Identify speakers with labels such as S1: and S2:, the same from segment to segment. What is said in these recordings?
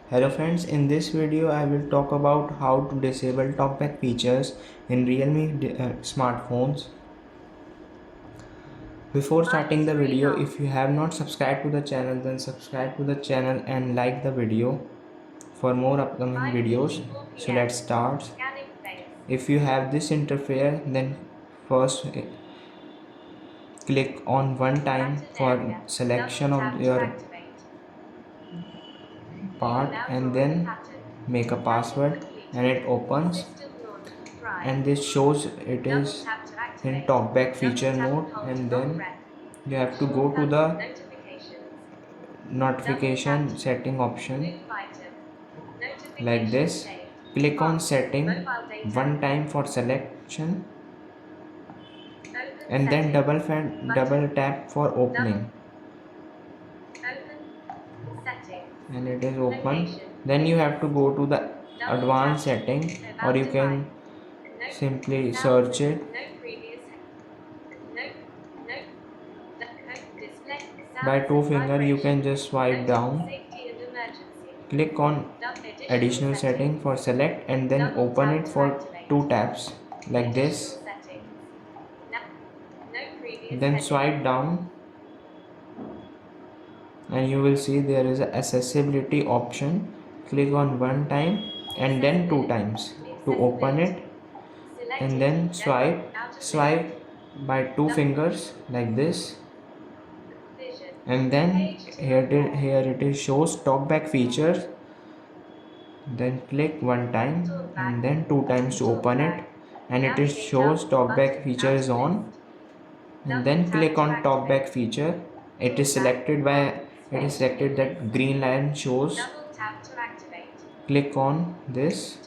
S1: Hello friends, in this video I will talk about how to disable talkback features in Realme smartphones. Before starting the video, if you have not subscribed to the channel, then subscribe to the channel and like the video for more upcoming videos. So let's start. If you have this interface, then first click on one time for selection of your part and then make a password and it opens, and this shows it is in talkback feature mode, and then you have to go to the notification setting option like this. Click on setting one time for selection and then double tap for opening, and it is open. Then you have to go to the advanced setting, or you can simply search it. By two finger you can just swipe down, click on additional setting for select, and then open it for two taps like this. Then swipe down and you will see there is a accessibility option. Click on one time and then two times to open it, and then swipe by two fingers like this, and then here it is shows talkback features. Then click one time and then two times to open it, and it is shows talkback feature is on, and then click on talkback feature. It is selected that green line shows. Click on this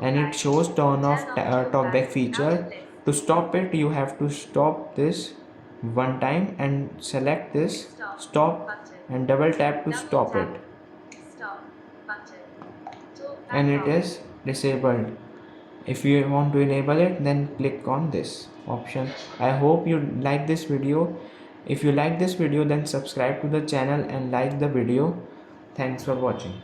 S1: and it shows turn off talkback feature. To stop it, you have to stop this one time and select this stop and double tap to stop it, and it is disabled. If you want to enable it, then click on this option. I hope you like this video. If you like this video, then subscribe to the channel and like the video. Thanks for watching.